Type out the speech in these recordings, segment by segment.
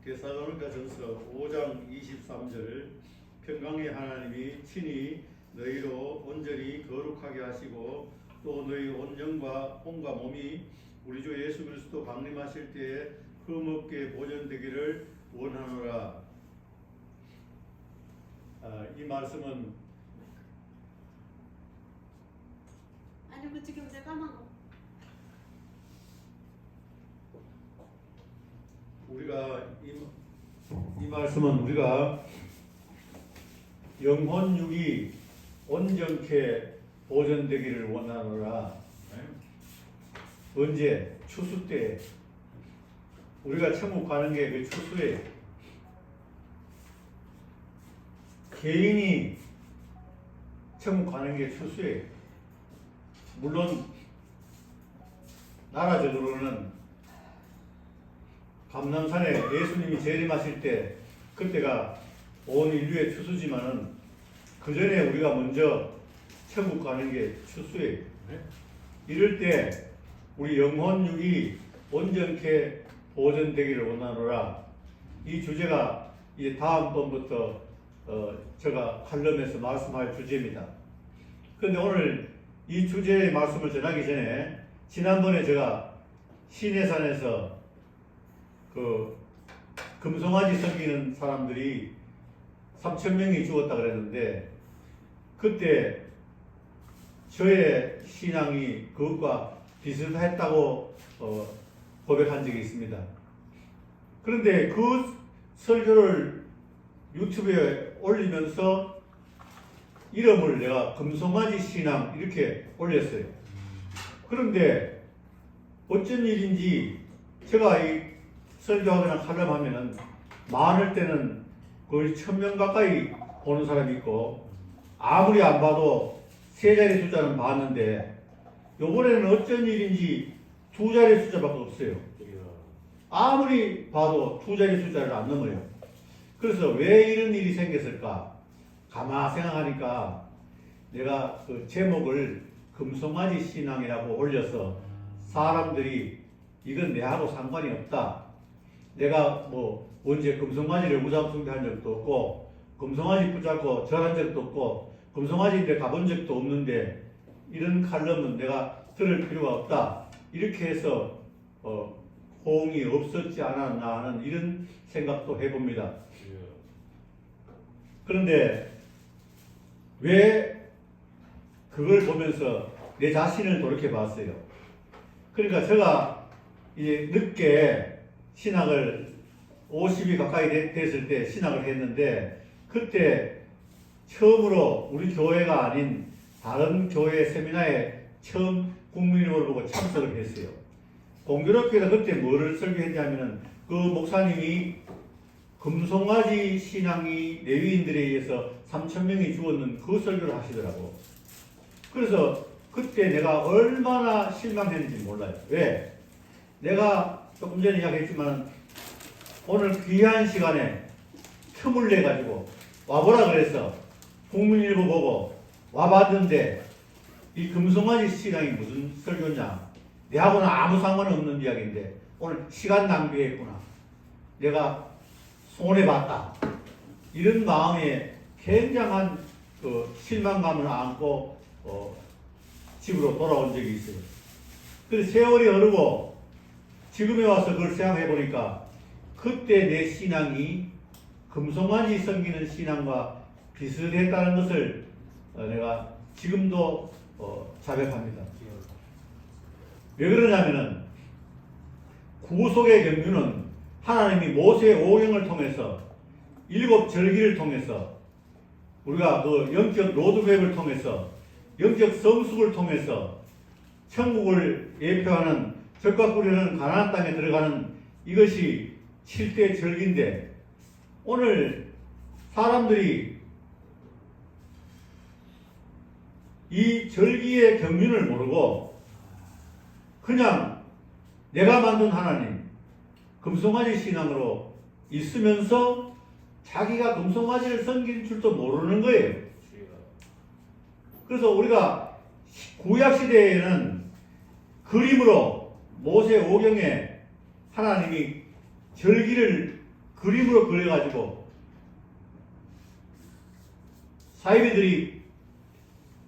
데살로니가 전서 5장 23절 평강의 하나님이 친히 너희로 온전히 거룩하게 하시고 또 너희 온 영과 온과 몸이 우리 주 예수 그리스도 강림하실 때에 흠없게 보존되기를 원하노라. 이 말씀은 아니 그 지금 내가 까만 거. 우리가 이 말씀은 우리가 영혼 육이 온전케 보존되기를 원하노라. 언제? 추수 때. 우리가 천국 가는 게 그 추수에 개인이 천국 가는 게 추수에. 물론 나라적으로는 감람산에 예수님이 재림하실 때 그때가 온 인류의 추수지만은 그 전에 우리가 먼저 천국 가는 게 추수예요. 이럴 때 우리 영혼 육이 온전케 보존되기를 원하노라. 이 주제가 이제 다음번부터 제가 칼럼에서 말씀할 주제입니다. 그런데 오늘 이 주제의 말씀을 전하기 전에 지난번에 제가 시내산에서 그 금송아지 섬기는 사람들이 3,000명이 죽었다 그랬는데 그때 저의 신앙이 그것과 비슷했다고 고백한 적이 있습니다. 그런데 그 설교를 유튜브에 올리면서 이름을 내가 금송아지 신앙 이렇게 올렸어요. 그런데 어쩐 일인지 제가 이 설교하거나 칼럼하면은 많을 때는 거의 1,000명 가까이 보는 사람이 있고 아무리 안 봐도 세 자리 숫자는 봤는데 요번에는 어쩐 일인지 두 자리 숫자밖에 없어요. 아무리 봐도 두 자리 숫자를 안 넘어요. 그래서 왜 이런 일이 생겼을까? 가만 생각하니까 내가 그 제목을 금송아지 신앙이라고 올려서 사람들이 이건 내하고 상관이 없다. 내가 뭐 언제 금송아지를 무장숭배한 적도 없고 금송아지 붙잡고 절한 적도 없고 금송아지인데 가본 적도 없는데 이런 칼럼은 내가 들을 필요가 없다. 이렇게 해서 호응이 없었지 않았나 하는 이런 생각도 해봅니다. 그런데 왜 그걸 보면서 내 자신을 돌이켜봤어요. 그러니까 제가 이제 늦게 신학을 50이 가까이 됐을 때 신학을 했는데 그때 처음으로 우리 교회가 아닌 다른 교회 세미나에 처음 국민의힘을 보고 참석을 했어요. 공교롭게도 그때 뭐를 설교했냐면은 그 목사님이 금송아지 신앙이 레위인들에 의해서 3,000명이 죽었는 그 설교를 하시더라고. 그래서 그때 내가 얼마나 실망했는지 몰라요. 왜? 내가 조금 전에 이야기했지만 오늘 귀한 시간에 틈을 내가지고 와보라 그래서 국민일보 보고 와봤는데 이 금송아지 신앙이 무슨 설교냐? 내하고는 아무 상관없는 이야기인데 오늘 시간 낭비했구나. 내가 손해봤다. 이런 마음에 굉장한 그 실망감을 안고 집으로 돌아온 적이 있어요. 그래서 세월이 흐르고 지금에 와서 그걸 생각해 보니까 그때 내 신앙이 금송아지 섬기는 신앙과 비슷했다는 것을 내가 지금도 자백합니다. 왜 그러냐면은 구속의 경륜은 하나님이 모세 오경을 통해서 7절기를 통해서 우리가 그 영적 로드맵을 통해서 영적 성숙을 통해서 천국을 예표하는 적과 꿀이 가나안 땅에 들어가는 이것이 7대 절기인데 오늘 사람들이 이 절기의 경륜을 모르고 그냥 내가 만든 하나님 금송아지 신앙으로 있으면서 자기가 금송아지를 섬길 줄도 모르는 거예요. 그래서 우리가 구약시대에는 그림으로 모세 오경에 하나님이 절기를 그림으로 그려가지고 사이비들이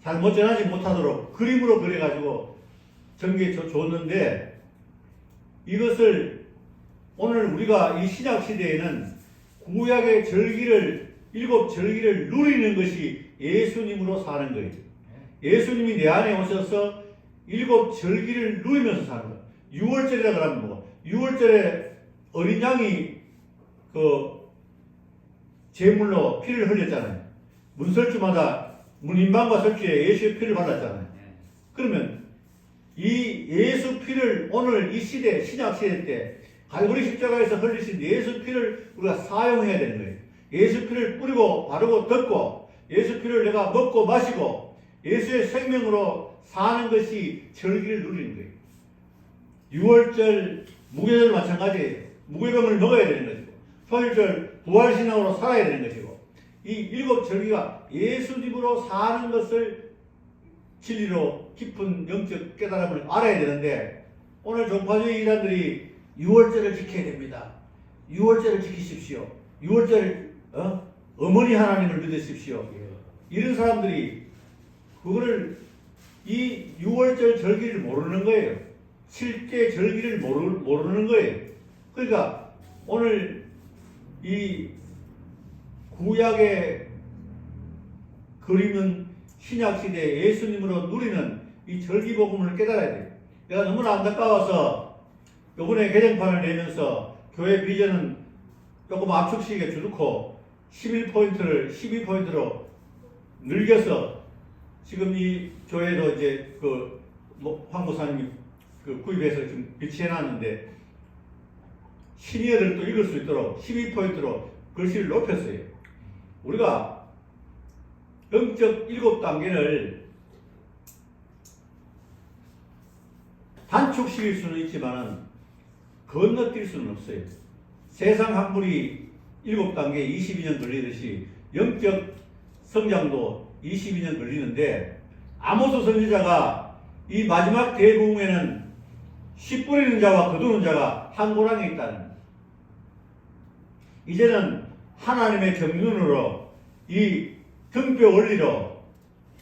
잘못 전하지 못하도록 그림으로 그려가지고 전기에 줬는데, 이것을 오늘 우리가 이 신약 시대에는 구약의 절기를, 7절기를 누리는 것이 예수님으로 사는 거예요. 예수님이 내 안에 오셔서 7절기를 누리면서 사는 거예요. 6월절이라 그러면 뭐 6월절에 어린 양이 그 제물로 피를 흘렸잖아요. 문설주마다 문인방과 설주에 예수의 피를 발랐잖아요. 그러면 이 예수 피를 오늘 이 시대, 신약 시대 때 갈보리 십자가에서 흘리신 예수 피를 우리가 사용해야 되는 거예요. 예수 피를 뿌리고 바르고 덮고 예수 피를 내가 먹고 마시고 예수의 생명으로 사는 것이 절기를 누리는 거예요. 6월절 무교절 마찬가지예요. 무교병을 먹어야 되는 것이고, 토일절 부활신앙으로 살아야 되는 것이고, 이 7절기가 예수님으로 사는 것을 진리로 깊은 영적 깨달음을 알아야 되는데, 오늘 종파주의 이단들이 6월절을 지켜야 됩니다. 6월절을 지키십시오. 6월절 어머니 하나님을 믿으십시오. 이런 사람들이 그거를 이 6월절 절기를 모르는 거예요. 7대 절기를 모르는 거예요. 그러니까 오늘 이 구약의 그림은 신약시대 예수님으로 누리는 이 절기복음을 깨달아야 돼요. 내가 너무나 안타까워서 요번에 개정판을 내면서 교회 비전은 조금 압축식에 줄고 11포인트를 12포인트로 늘려서 지금 이 교회도 이제 황 목사님이 구입해서 지금 비치해 놨는데, 시니어들도 읽을 수 있도록 12포인트로 글씨를 높였어요. 우리가 영적 7단계를 단축시킬 수는 있지만은 건너뛸 수는 없어요. 세상 학문이 7단계 22년 걸리듯이 영적 성장도 22년 걸리는데, 아모스 선지자가 이 마지막 대부흥에는 씨 뿌리는 자와 거두는 자가 한 고랑에 있다는, 이제는 하나님의 경륜으로 이 등뼈 원리로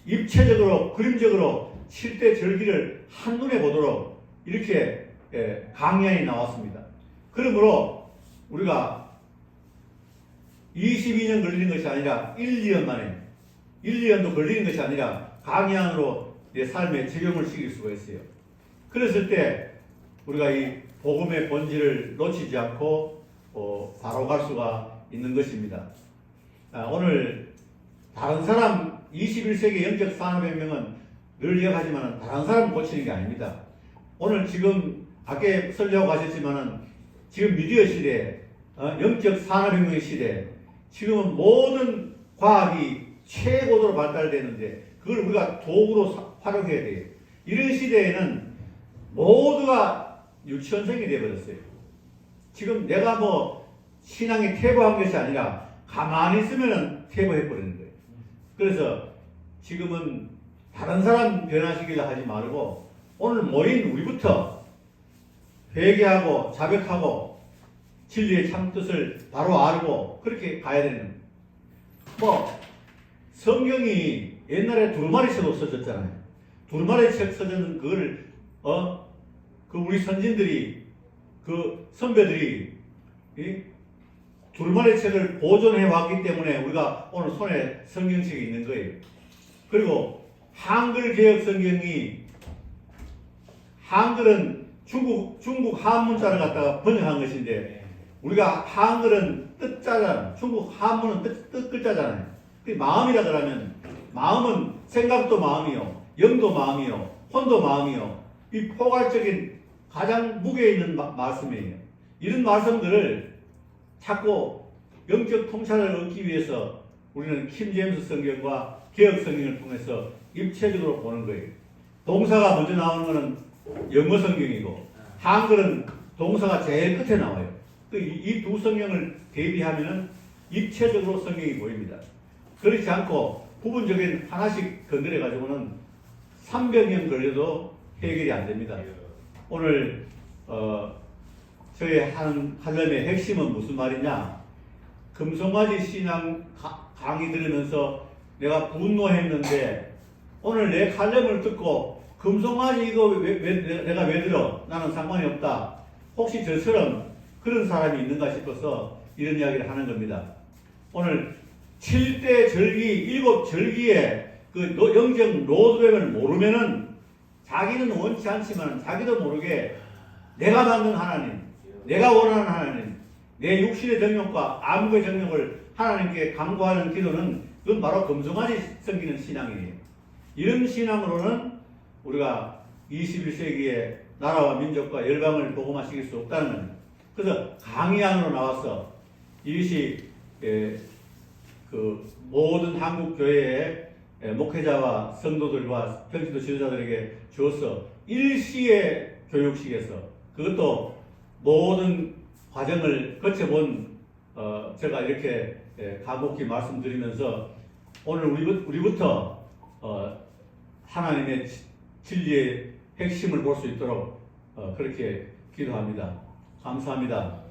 입체적으로 그림적으로 7대 절기를 한눈에 보도록 이렇게 강연이 나왔습니다. 그러므로 우리가 22년 걸리는 것이 아니라 1, 2년 만에 1, 2년도 걸리는 것이 아니라 강연으로 내 삶에 적용을 시킬 수가 있어요. 그랬을 때 우리가 이 복음의 본질을 놓치지 않고 바로 갈 수가 있는 것입니다. 오늘 다른 사람 21세기 영적 산업혁명은 늘 이야기하지만 다른 사람 고치는 게 아닙니다. 오늘 지금 밖에 설교하고 가셨지만은 지금 미디어 시대, 영적 산업혁명의 시대, 지금은 모든 과학이 최고도로 발달되는데 그걸 우리가 도구로 활용해야 돼요. 이런 시대에는 모두가 유치원생이 되어버렸어요. 지금 내가 뭐 신앙에 퇴보한 것이 아니라 가만히 있으면 퇴보해버리는 거예요. 그래서 지금은 다른 사람 변화시키려 하지 말고 오늘 모인 우리부터 회개하고 자백하고 진리의 참뜻을 바로 알고 그렇게 가야 되는, 뭐 성경이 옛날에 두루마리 책으로 써졌잖아요. 두루마리 책 써졌는 그걸 우리 선진들이 선배들이 두루마리 책을 보존해 왔기 때문에 우리가 오늘 손에 성경책이 있는 거예요. 그리고 한글 개혁 성경이, 한글은 중국 한문자를 갖다가 번역한 것인데 우리가 한글은 뜻자잖아요. 중국 한문은 뜻 글자잖아요. 그 마음이라 그러면 마음은 생각도 마음이요, 영도 마음이요, 혼도 마음이요. 이 포괄적인 가장 무게 있는 말씀이에요. 이런 말씀들을 자꾸 영적 통찰을 얻기 위해서 우리는 킹 제임스 성경과 개혁 성경을 통해서 입체적으로 보는 거예요. 동사가 먼저 나오는 것은 영어 성경이고 한글은 동사가 제일 끝에 나와요. 이 두 성경을 대비하면은 입체적으로 성경이 보입니다. 그렇지 않고 부분적인 하나씩 건드려 가지고는 300년 걸려도 해결이 안 됩니다. 오늘 저희 하려면 핵심은 무슨 말이냐? 금송아지 신앙 강의 들으면서 내가 분노했는데 오늘 내 칼럼을 듣고 금송아지 이거 내가 왜 들어? 나는 상관이 없다. 혹시 저처럼 그런 사람이 있는가 싶어서 이런 이야기를 하는 겁니다. 오늘 7대 절기, 7절기의 그 영적 로드맵을 모르면은 자기는 원치 않지만 자기도 모르게 내가 만든 하나님, 내가 원하는 하나님, 내 육신의 정욕과 암흑의 정욕을 하나님께 간구하는 기도는 그건 바로 금송아지 섬기는 신앙이에요. 이런 신앙으로는 우리가 21세기의 나라와 민족과 열방을 복음화시킬 수 없다는 겁니다. 그래서 강의 안으로 나와서 이것이 그 모든 한국 교회의 목회자와 성도들과 평신도 지도자들에게 주어서 일시의 교육식에서 그것도 모든 과정을 거쳐본 제가 이렇게 간곡히 말씀드리면서 오늘 우리부터 하나님의 진리의 핵심을 볼 수 있도록 그렇게 기도합니다. 감사합니다.